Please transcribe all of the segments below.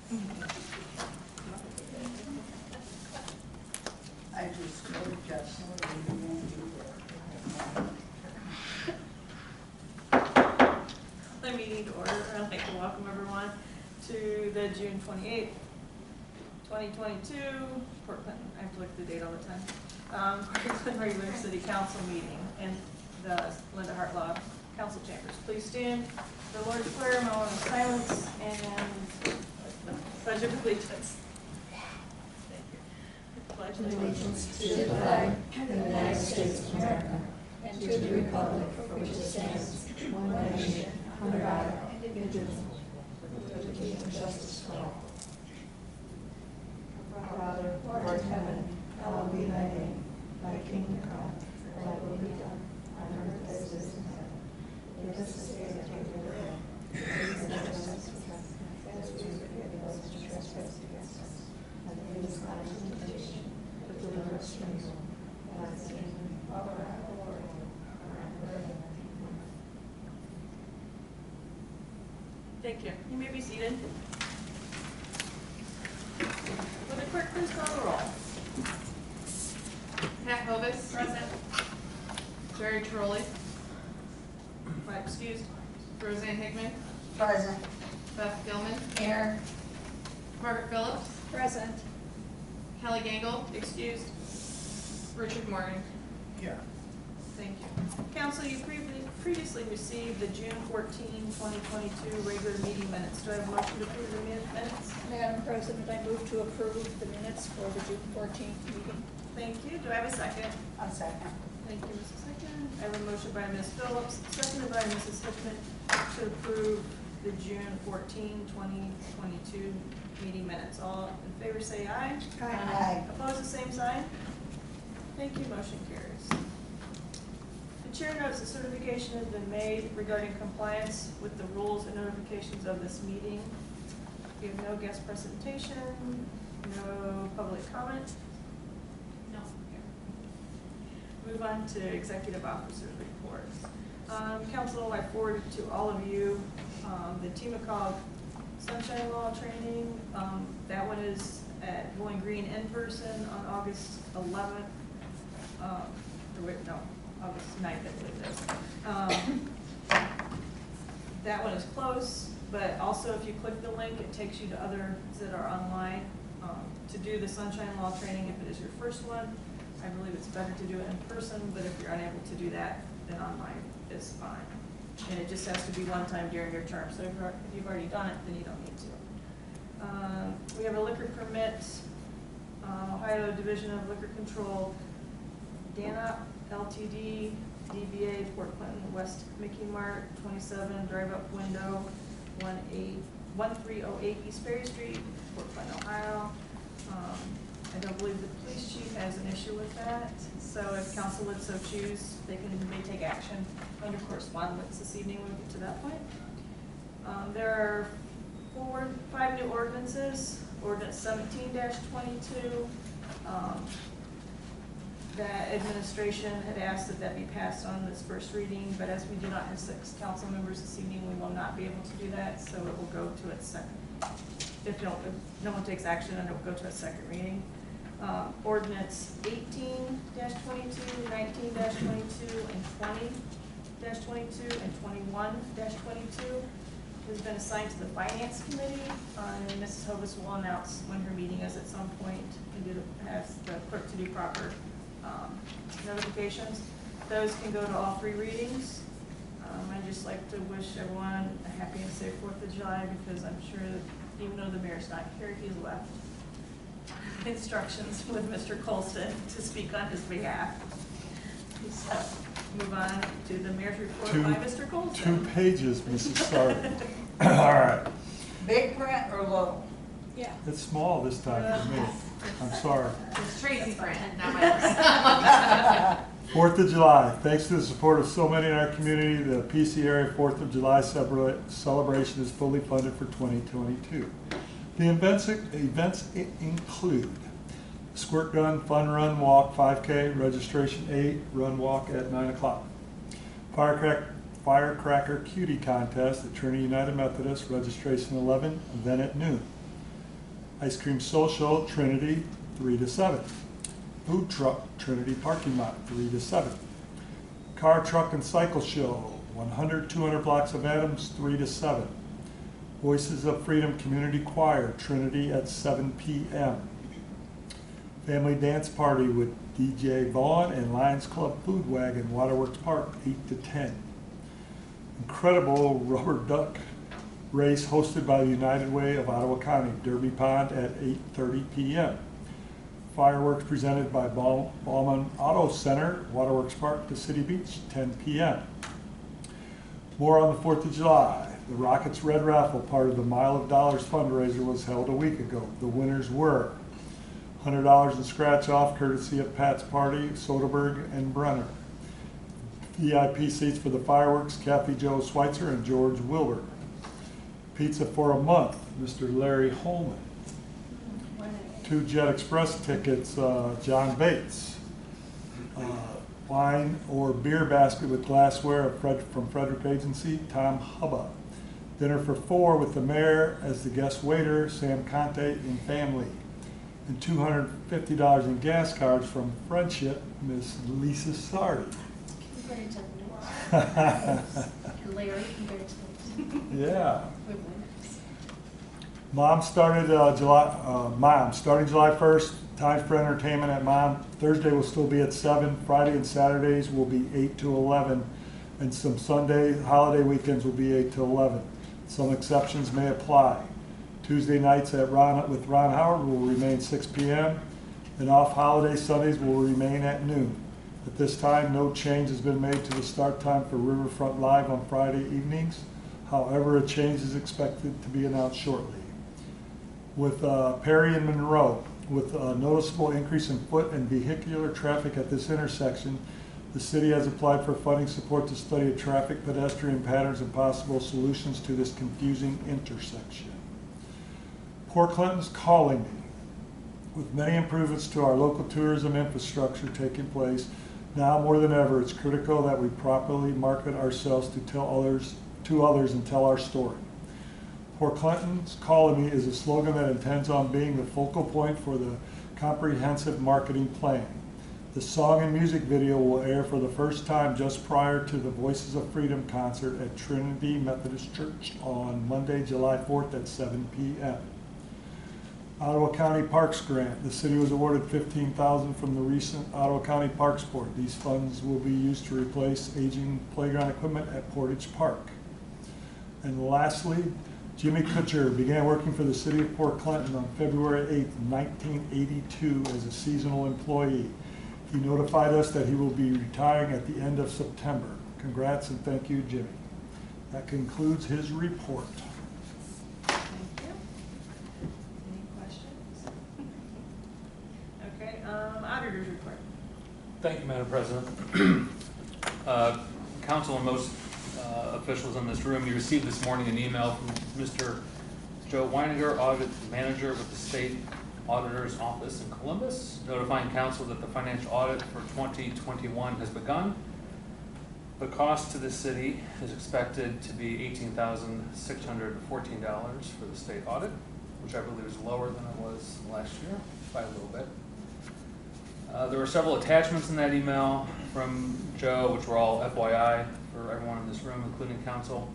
I just told Justin we won't be there. The meeting to order. I'd like to welcome everyone to the June 28th, 2022 Port Clinton. I have to look at the date all the time. Port Clinton regular city council meeting in the Linda Hartlaw council chambers. Please stand for the Lord's Prayer, moment of silence, and pledge of allegiance. Thank you. Pledge Allegiance to the flag of the United States of America and to the republic for which it stands, one nation, under God, indivisible, with liberty and justice for all. Our Father, who art in heaven, hallowed be thy name. Thy kingdom come, thy will be done, on earth as it is in heaven. Give us this day our daily bread, and forgive us our trespasses, as we forgive those who trespass against us. And lead us not into temptation, but deliver us from evil. For thine is the kingdom, power, and glory, forever. Thank you. You may be seated. Will the clerk please call the roll? Pat Hovis. Present. Jerry Trolley. Excused. Roseanne Hickman. Present. Beth Gilman. Here. Margaret Phillips. Present. Kelly Gangle. Excused. Richard Morgan. Here. Thank you. Council, you previously received the June 14, 2022 regular meeting minutes. Do I have a motion to approve the minutes? Madam President, I move to approve the minutes for the June 14th meeting. Thank you. Do I have a second? A second. Thank you, Mrs. Hickman. I have a motion by Ms. Phillips, seconded by Mrs. Hickman, to approve the June 14, 2022 meeting minutes. All in favor say aye. Aye. Opposed, the same sign. Thank you. Motion carries. The chair notes the certification has been made regarding compliance with the rules and notifications of this meeting. We have no guest presentation, no public comment. No. Move on to executive officer reports. Council, I forwarded to all of you the TMACOG Sunshine Law training. That one is at Bowling Green in person on August 11th. August 9th, I believe it is. That one is close, but also if you click the link, it takes you to others that are online. To do the Sunshine Law training, if it is your first one, I believe it's better to do it in person, but if you're unable to do that, then online is fine. And it just has to be one time during your term, so if you've already done it, then you don't need to. We have a liquor permit, Ohio Division of Liquor Control, Danop LTD, DBA Port Clinton West Mickey Mart, 27 Drive Up Window, 1308 East Ferry Street, Port Clinton, Ohio. I don't believe the police chief has an issue with that, so if council would so choose, they may take action under correspondence this evening when we get to that point. There are 5 new ordinances. Ordinance 17-22. That administration had asked that be passed on this first reading, but as we do not have 6 council members this evening, we will not be able to do that, so it will go to its second. If no one takes action, then it will go to its second reading. Ordinance 18-22, 19-22, and 20-22, and 21-22 has been assigned to the Finance Committee, and Mrs. Hovis will announce when her meeting is at some point and ask the clerk to do proper notifications. Those can go to all 3 readings. I'd just like to wish everyone a happy and safe 4th of July, because I'm sure that even though the mayor's not here, he's left instructions with Mr. Colston to speak on his behalf. So move on to the mayor's report by Mr. Colston. 2 pages, Mrs. Sargent. All right. Big print or little? Yeah. It's small this time for me. I'm sorry. It's Tracy friend, not my 4th of July. Thanks to the support of so many in our community, the PC area 4th of July celebration is fully funded for 2022. The events include squirt gun, fun run, walk, 5K, registration 8, run walk at 9 o'clock. Firecracker cutie contest at Trinity United Methodist, registration 11, event at noon. Ice Cream Social, Trinity, 3 to 7. Food Truck, Trinity Parking Lot, 3 to 7. Car, Truck, and Cycle Show, 100, 200 blocks of Adams, 3 to 7. Voices of Freedom Community Choir, Trinity at 7 p.m. Family Dance Party with DJ Vaughn and Lions Club Food Wagon, Waterworks Park, 8 to 10. Incredible Rubber Duck Race hosted by the United Way of Ottawa County, Derby Pond at 8:30 p.m. Fireworks presented by Ballman Auto Center, Waterworks Park to City Beach, 10 p.m. More on the 4th of July. The Rockets Red Raffle, part of the Mile of Dollars fundraiser, was held a week ago. The winners were $100 in scratch off courtesy of Pat's Party, Soderberg, and Brenner. VIP seats for the fireworks, Kathy Jo Schweitzer and George Wilbur. Pizza for a month, Mr. Larry Holman. 2 Jet Express tickets, John Bates. Wine or beer basket with glassware from Frederick Agency, Tom Hubba. Dinner for 4 with the mayor as the guest waiter, Sam Conte and family. And $250 in gas cards from Friendship, Miss Lisa Sardi. Larry, congratulations. Yeah. We have winners. Mom started starting July 1st. Times for entertainment at Mom. Thursday will still be at 7. Friday and Saturdays will be 8 to 11. And some Sunday holiday weekends will be 8 to 11. Some exceptions may apply. Tuesday nights with Ron Howard will remain 6 p.m. and off holiday Sundays will remain at noon. At this time, no change has been made to the start time for Riverfront Live on Friday evenings. However, a change is expected to be announced shortly. With Perry and Monroe, with a noticeable increase in foot and vehicular traffic at this intersection, the city has applied for funding support to study traffic pedestrian patterns and possible solutions to this confusing intersection. Port Clinton's calling me. With many improvements to our local tourism infrastructure taking place, now more than ever, it's critical that we properly market ourselves to others and tell our story. Port Clinton's Calling Me is a slogan that intends on being the focal point for the comprehensive marketing plan. The song and music video will air for the first time just prior to the Voices of Freedom concert at Trinity Methodist Church on Monday, July 4th at 7 p.m. Ottawa County Parks Grant. The city was awarded $15,000 from the recent Ottawa County Parks Board. These funds will be used to replace aging playground equipment at Portage Park. And lastly, Jimmy Kutcher began working for the city of Port Clinton on February 8, 1982 as a seasonal employee. He notified us that he will be retiring at the end of September. Congrats and thank you, Jimmy. That concludes his report. Thank you. Any questions? Okay, auditor's report. Thank you, Madam President. Council and most officials in this room, you received this morning an email from Mr. Joe Weininger, Audit Manager with the State Auditor's Office in Columbus, notifying Council that the financial audit for 2021 has begun. The cost to the city is expected to be $18,614 for the state audit, which I believe is lower than it was last year by a little bit. There were several attachments in that email from Joe, which were all FYI for everyone in this room, including Council.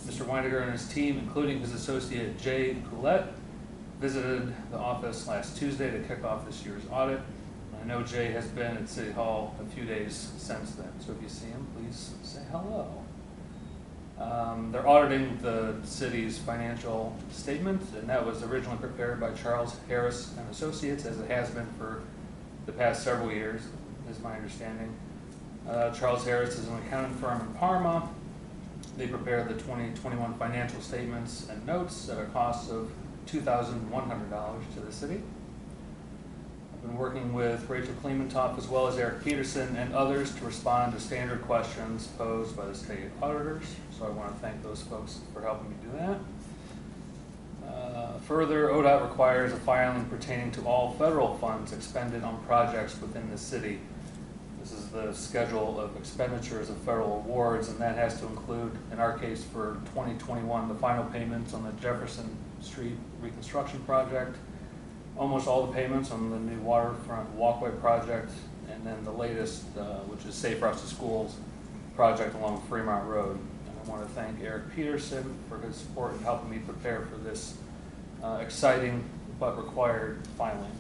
Mr. Weininger and his team, including his associate Jay Coulette, visited the office last Tuesday to kick off this year's audit. I know Jay has been at City Hall a few days since then, so if you see him, please say hello. They're auditing the city's financial statement, and that was originally prepared by Charles Harris and Associates, as it has been for the past several years, is my understanding. Charles Harris is an accounting firm in Parma. They prepared the 2021 financial statements and notes at a cost of $2,100 to the city. I've been working with Rachel Kleemantoff as well as Eric Peterson and others to respond to standard questions posed by the state auditors. So I want to thank those folks for helping me do that. Further, ODOT requires a filing pertaining to all federal funds expended on projects within the city. This is the schedule of expenditures of federal awards, and that has to include, in our case for 2021, the final payments on the Jefferson Street reconstruction project, almost all the payments on the new waterfront walkway project, and then the latest, which is Safe Routes to Schools project along Fremont Road. And I want to thank Eric Peterson for his support in helping me prepare for this exciting but required filing.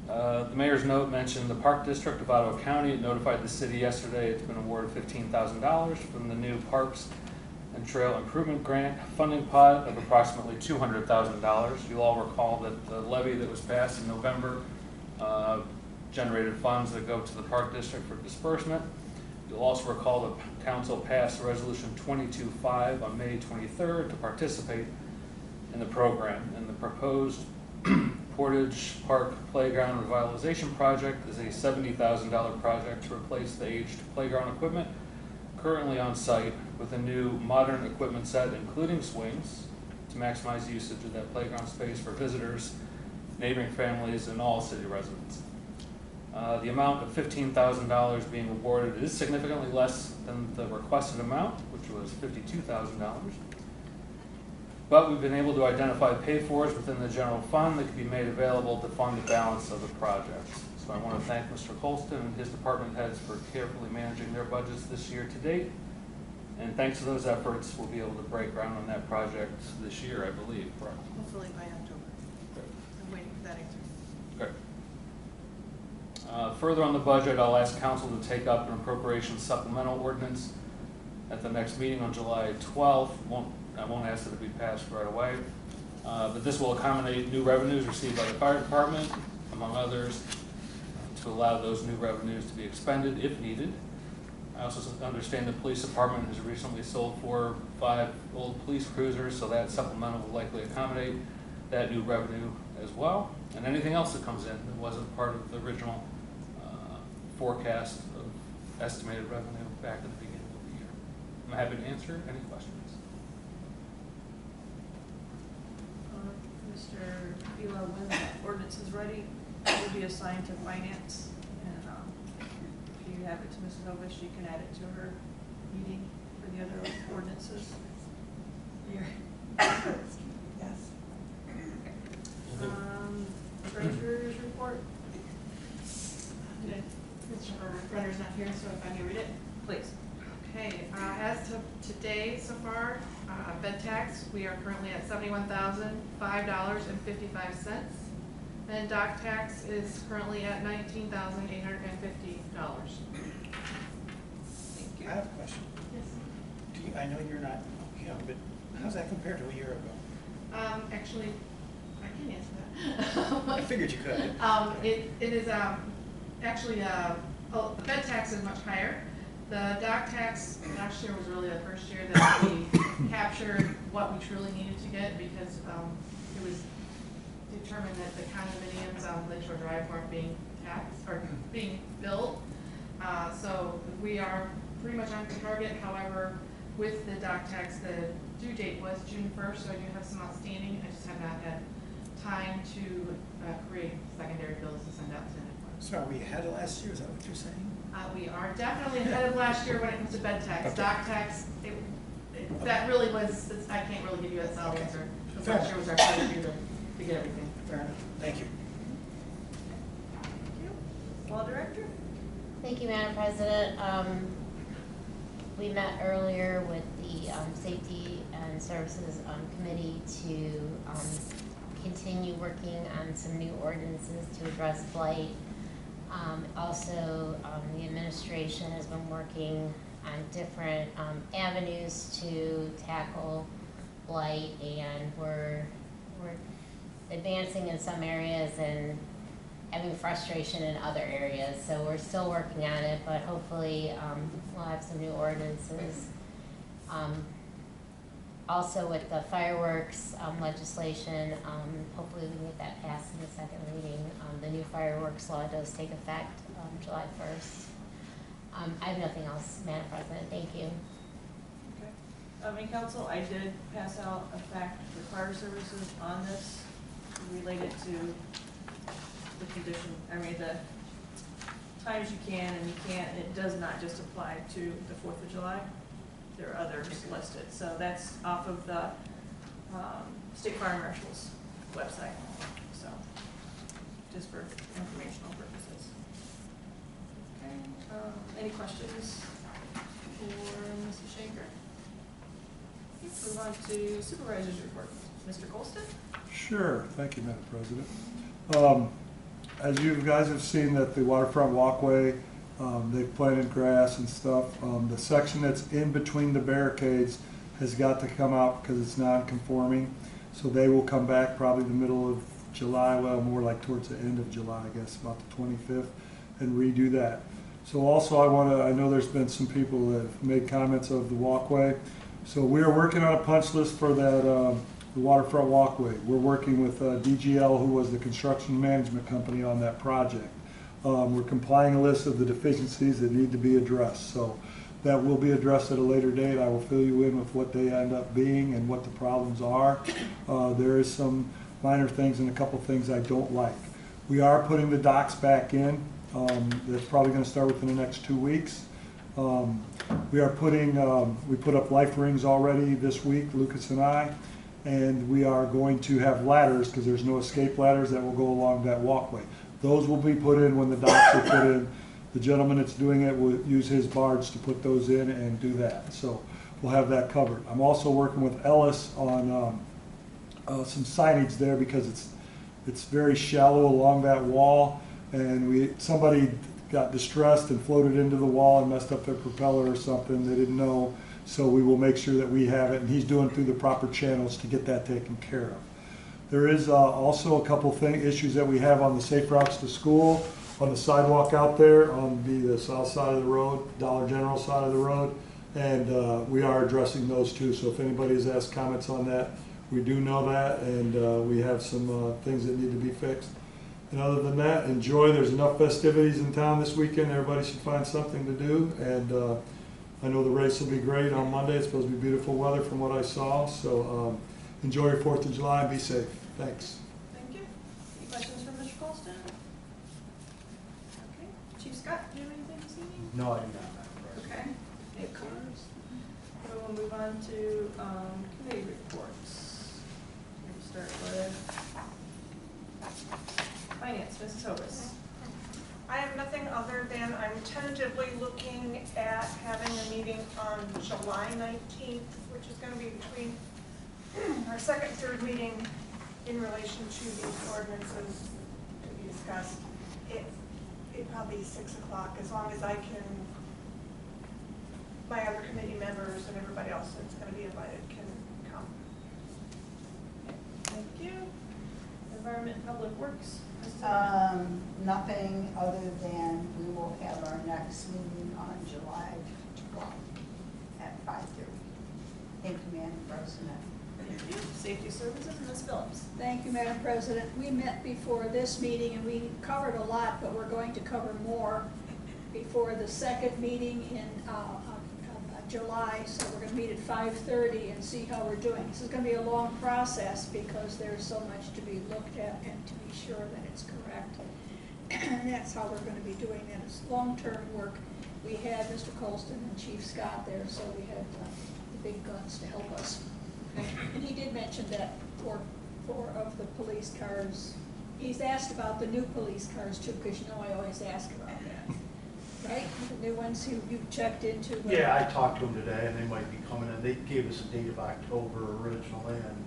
The mayor's note mentioned the Park District of Ottawa County. It notified the city yesterday it's been awarded $15,000 from the new Parks and Trail Improvement Grant funding pot of approximately $200,000. You'll all recall that the levy that was passed in November generated funds that go to the Park District for disbursement. You'll also recall the council passed Resolution 22-5 on May 23rd to participate in the program. And the proposed Portage Park Playground Revitalization Project is a $70,000 project to replace the aged playground equipment currently on site with a new modern equipment set, including swings, to maximize usage of that playground space for visitors, neighboring families, and all city residents. The amount of $15,000 being awarded is significantly less than the requested amount, which was $52,000. But we've been able to identify pay-fors within the general fund that can be made available to fund the balance of the project. So I want to thank Mr. Colston and his department heads for carefully managing their budgets this year to date. And thanks to those efforts, we'll be able to break ground on that project this year, I believe, correct? Hopefully by October. Good. I'm waiting for that answer. Good. Further on the budget, I'll ask council to take up an appropriation supplemental ordinance at the next meeting on July 12th. I won't ask that it be passed right away, but this will accommodate new revenues received by the fire department, among others, to allow those new revenues to be expended if needed. I also understand the police department has recently sold 4 or 5 old police cruisers, so that supplemental will likely accommodate that new revenue as well, and anything else that comes in that wasn't part of the original forecast of estimated revenue back at the beginning of the year. I'm happy to answer any questions. Mr. Vila, when the ordinance is ready, it will be assigned to finance, and if you have it to Mrs. Ovis, she can add it to her meeting for the other ordinances. Yes. Treasurer's report, Mr. Brenner's not here, so if I can read it. please. Okay, as to today so far, bed tax, we are currently at $71,005.55. And dock tax is currently at $19,850. Thank you. I have a question. Yes. I know you're not young, but how's that compared to a year ago? Actually, I can answer that. I figured you could. It is, actually, the bed tax is much higher. The dock tax last year was really the first year that we captured what we truly needed to get, because it was determined that the condominiums on Lakeshore Drive weren't being taxed or being built. So we are pretty much on target. However, with the dock tax, the due date was June 1st, so I do have some outstanding. I just have not had time to create secondary bills to send out to anyone. So are we ahead of last year? Is that what you're saying? We are definitely ahead of last year when it comes to bed tax. Okay. Dock tax, that really was, I can't really give you a solid Okay. answer. Because Fair last year was our first year to get everything. Fair enough. Thank you. Thank you. Law Director? Thank you, Madam President. We met earlier with the Safety and Services Committee to continue working on some new ordinances to address blight. Also, the administration has been working on different avenues to tackle blight, and we're advancing in some areas and having frustration in other areas. So we're still working on it, but hopefully we'll have some new ordinances. Also with the fireworks legislation, hopefully we can get that passed in the second reading. The new fireworks law does take effect July 1st. I have nothing else, Madam President. Thank you. Okay. In council, I did pass out a fact for fire services on this related to the condition, the times you can and you can't. It does not just apply to the 4th of July. There are others listed. So that's off of the state fire marshal's website, so, just for informational purposes. Okay, any questions for Mrs. Shanker? Let's move on to supervisor's report. Mr. Colston? Sure, thank you, Madam President. As you guys have seen that the waterfront walkway, they've planted grass and stuff. The section that's in between the barricades has got to come out because it's non-conforming. So they will come back probably the middle of July, well, more like towards the end of July, I guess, about the 25th, and redo that. So also I know there's been some people that have made comments of the walkway. So we are working on a punch list for that, the waterfront walkway. We're working with DGL, who was the construction management company on that project. We're compiling a list of the deficiencies that need to be addressed. So that will be addressed at a later date. I will fill you in with what they end up being and what the problems are. There is some minor things and a couple things I don't like. We are putting the docks back in. That's probably going to start within the next 2 weeks. We are putting, we put up life rings already this week, Lucas and I, and we are going to have ladders because there's no escape ladders that will go along that walkway. Those will be put in when the docks are put in. The gentleman that's doing it will use his barge to put those in and do that. So we'll have that covered. I'm also working with Ellis on some signage there because it's very shallow along that wall, and somebody got distressed and floated into the wall and messed up their propeller or something. They didn't know, so we will make sure that we have it, and he's doing through the proper channels to get that taken care of. There is also a couple issues that we have on the safe routes to school, on the sidewalk out there on the south side of the road, Dollar General side of the road, and we are addressing those too. So if anybody has asked comments on that, we do know that, and we have some things that need to be fixed. And other than that, enjoy. There's enough festivities in town this weekend. Everybody should find something to do, and I know the race will be great on Monday. It's supposed to be beautiful weather from what I saw, so enjoy your 4th of July and be safe. Thanks. Thank you. Any questions for Mr. Colston? Okay. Chief Scott, do you have anything this evening? No, I do not, Madam President. Okay. Any comments? So we'll move on to committee reports. We'll start with Finance, Mrs. Hovis. I have nothing other than I'm tentatively looking at having a meeting on July 19th, which is going to be between our second, third meeting in relation to these ordinances to be discussed. It'd probably be 6 o'clock, as long as I can, my other committee members and everybody else that's going to be invited can come. Thank you. Environment and Public Works. Nothing other than we will have our next meeting on July 12th at 5:30. Thank you, Madam President. Thank you. Safety Services, Ms. Phillips. Thank you, Madam President. We met before this meeting and we covered a lot, but we're going to cover more before the second meeting in July. So we're going to meet at 5:30 and see how we're doing. This is going to be a long process because there's so much to be looked at and to be sure that it's correct. And that's how we're going to be doing that. It's long-term work. We had Mr. Colston and Chief Scott there, so we had the big guns to help us. And he did mention that four of the police cars, he's asked about the new police cars too, because you know I always ask about that. Right? The new ones who you checked into? Yeah, I talked to them today, and they might be coming in. They gave us a date of October originally, and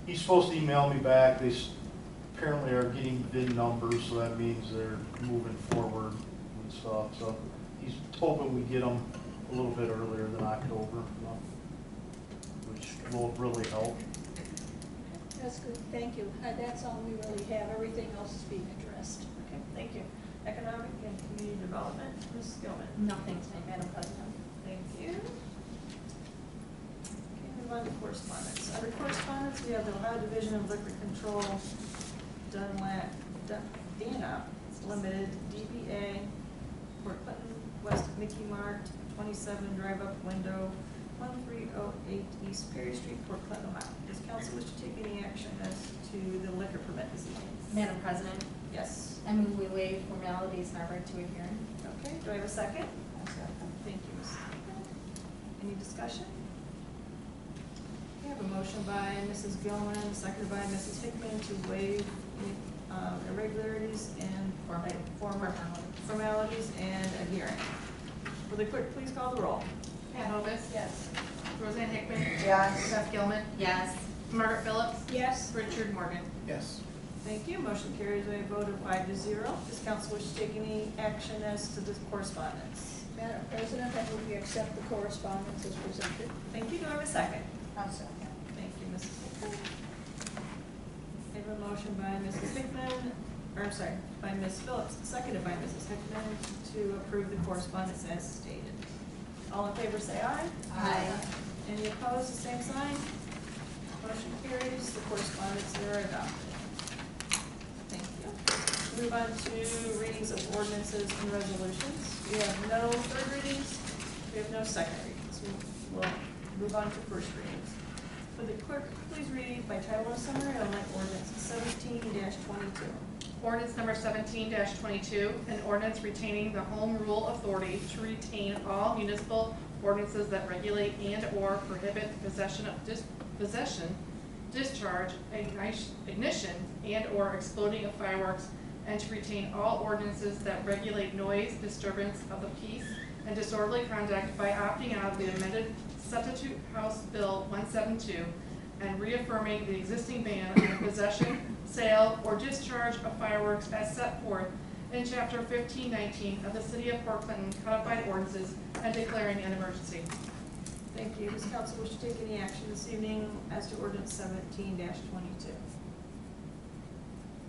he's supposed to email me back. They apparently are getting VIN numbers, so that means they're moving forward and stuff. So he's hoping we get them a little bit earlier than October, which will really help. That's good, thank you. That's all we really have. Everything else is being addressed. Okay, thank you. Economic and Community Development, Ms. Gilman. Nothing tonight, Madam President. Thank you. Okay, move on to correspondence. Under correspondence, we have the Ohio Division of Liquor Control, Dana Limited, DBA, Port Clinton, West Mickey Mart, 27 drive-up window, 1308 East Perry Street, Port Clinton, Ohio. Does council wish to take any action as to the liquor permit this evening? Madam President, Yes. I move we waive formalities and are ready to adjourn. Okay, do I have a second? Thank you, Ms. Any discussion? We have a motion by Mrs. Gilman, seconded by Mrs. Hickman to waive irregularities and former formalities and a hearing. Will the clerk please call the roll? Pat Hovis. Yes. Roseanne Hickman. Yes. Beth Gilman. Yes. Margaret Phillips. Yes, Richard Morgan. Yes. Thank you. Motion carries by a vote of 5-0. Does council wish to take any action as to this correspondence? Madam President, I move we accept the correspondence as presented. Thank you. Do I have a second? I'll second. Thank you, Mrs. Hickman. I have a motion by Mrs. Hickman, or I'm sorry, by Ms. Phillips, seconded by Mrs. Hickman to approve the correspondence as stated. All in favor say aye. Aye. Any opposed, the same sign. Motion carries, the correspondence are adopted. Thank you. Move on to readings of ordinances and resolutions. We have no third readings, we have no second readings. We'll move on to first readings. Would the clerk please read by title and summary only ordinance 17-22? Ordinance number 17-22, an ordinance retaining the home rule authority to retain all municipal ordinances that regulate and/or prohibit possession, discharge, ignition, and/or exploding of fireworks, and to retain all ordinances that regulate noise, disturbance of the peace, and disorderly conduct by opting out of the amended Substitute House Bill 172 and reaffirming the existing ban on the possession, sale, or discharge of fireworks as set forth in Chapter 1519 of the City of Port Clinton Codified Ordinances and declaring an emergency. Thank you. Does council wish to take any action this evening as to ordinance 17-22?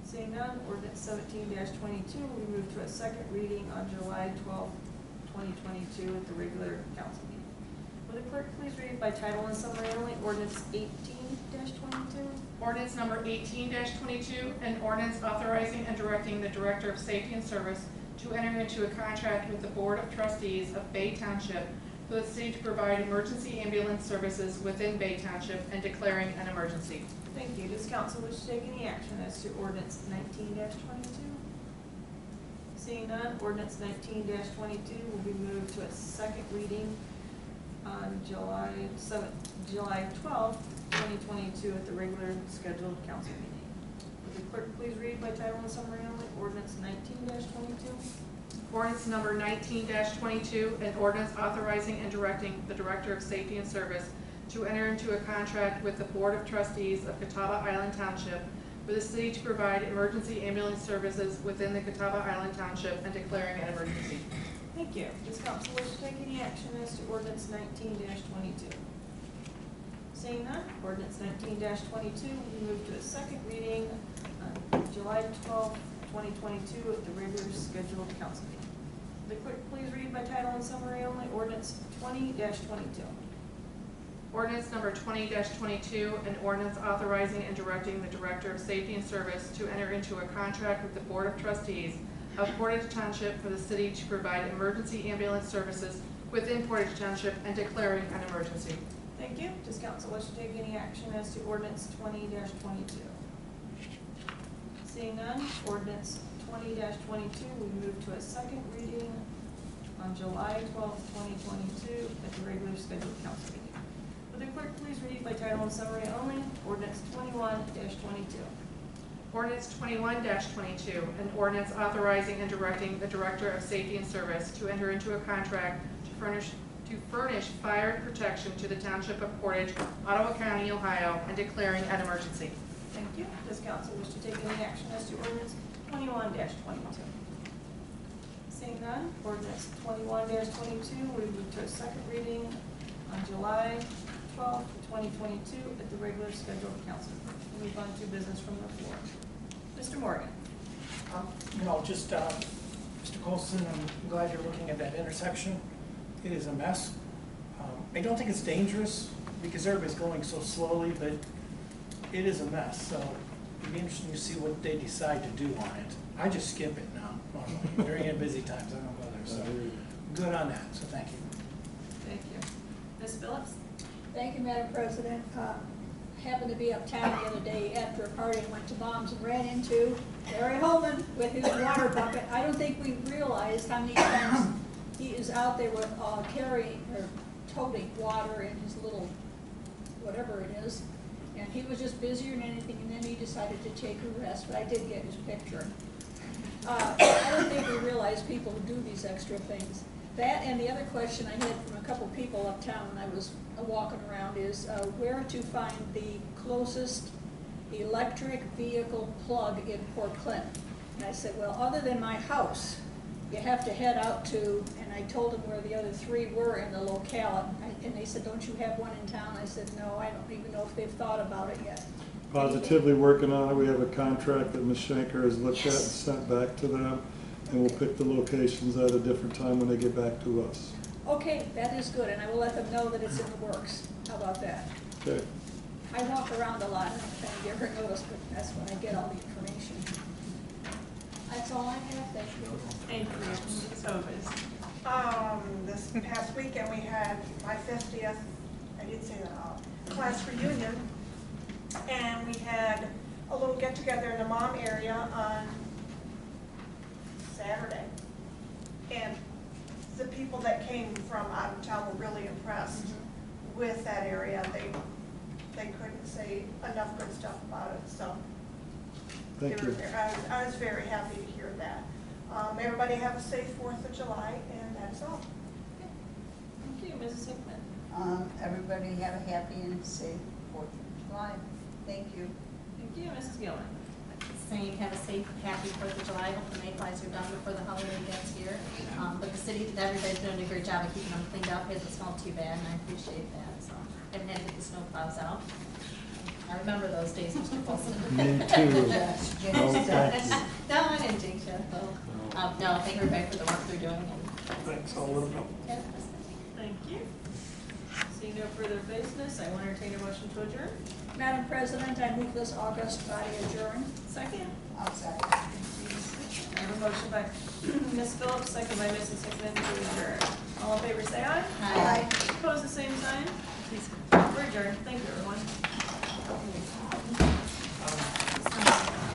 Seeing none, ordinance 17-22 will be moved to a second reading on July 12, 2022 at the regular council meeting. Will the clerk please read by title and summary only ordinance 18-22? Ordinance number 18-22, an ordinance authorizing and directing the Director of Safety and Service to enter into a contract with the Board of Trustees of Bay Township for the city to provide emergency ambulance services within Bay Township and declaring an emergency. Thank you. Does council wish to take any action as to ordinance 19-22? Seeing none, ordinance 19-22 will be moved to a second reading on July 12th, 2022 at the regular scheduled council meeting. Would the clerk please read by title and summary only ordinance 19-22? Ordinance number 19-22, an ordinance authorizing and directing the Director of Safety and Service to enter into a contract with the Board of Trustees of Catawba Island Township for the city to provide emergency ambulance services within the Catawba Island Township and declaring an emergency. Thank you. Does council wish to take any action as to ordinance 19-22? Seeing none, ordinance 19-22 will be moved to a second reading on July 12th, 2022 at the regular scheduled council meeting. The clerk please read by title and summary only ordinance 20-22. Ordinance number 20-22, an ordinance authorizing and directing the Director of Safety and Service to enter into a contract with the Board of Trustees of Portage Township for the city to provide emergency ambulance services within Portage Township and declaring an emergency. Thank you. Does council wish to take any action as to ordinance 20-22? Seeing none, ordinance 20-22 will move to a second reading on July 12th, 2022 at the regular scheduled council meeting. Would the clerk please read by title and summary only, ordinance 21-22? Ordinance 21-22, an ordinance authorizing and directing the Director of Safety and Service to enter into a contract to furnish fire protection to the Township of Portage, Ottawa County, Ohio, and declaring an emergency. Thank you. Does council wish to take any action as to ordinance 21-22? Seeing none, ordinance 21-22 will move to a second reading on July 12th, 2022 at the regular scheduled council meeting. We'll move on to business from the floor. Mr. Morgan. Mr. Colson, I'm glad you're looking at that intersection. It is a mess. I don't think it's dangerous because everybody's going so slowly, but it is a mess. So it'd be interesting to see what they decide to do on it. I just skip it now normally. During busy times, I don't go there. So good on that. So thank you. Thank you. Ms. Phillips? Thank you, Madam President. Happened to be uptown the other day after a party and went to Mom's and ran into Larry Holman with his water bucket. I don't think we realized how many times he is out there with carrying or toting water in his little whatever it is. And he was just busier than anything, and then he decided to take a rest, but I did get his picture. I don't think we realize people do these extra things. That and the other question I had from a couple people uptown when I was walking around is where to find the closest electric vehicle plug in Port Clinton. And I said, well, other than my house, you have to head out to, and I told them where the other 3 were in the locale. And they said, don't you have one in town? I said, no, I don't even know if they've thought about it yet. Positively working on it. We have a contract that Ms. Shanker has looked at and sent back to them, and we'll pick the locations at a different time when they get back to us. Okay, that is good, and I will let them know that it's in the works. How about that? Okay. I walk around a lot, and I don't think you ever notice, but that's when I get all the information. That's all I have, thank you. Thank you, Ms. Hovis. This past weekend, we had my 50th, I did say that, class reunion. And we had a little get-together in the mom area on Saturday. And the people that came from out of town were really impressed with that area. They couldn't say enough good stuff about it, so. Thank they were you. there. I was very happy to hear that. Everybody have a safe 4th of July, and that's all. Thank you, Mrs. Hickman. Everybody have a happy and safe 4th of July. Thank you. Thank you, Mrs. Gilman. Saying have a safe, happy 4th of July. Hope the mayflies are done before the holiday gets here. But the city, everybody's doing a great job of keeping them cleaned up. It doesn't smell too bad, and I appreciate that. So, haven't had to get the snow plows out. I remember those days, Mr. Colson. Me too. Yes, yes, No, yes. thank you. No, I didn't jinx you. So, no, thank everybody for the work they're doing. Thanks, I'll let them know. Thank you. Seeing no further business, I will entertain a motion to adjourn. Madam President, I move this August body adjourn. Second. I'll second. I have a motion by Ms. Phillips, second by Mrs. Hickman to adjourn. All in favor, say aye. Aye. Opposed, the same sign. We're adjourned. Thank you, everyone.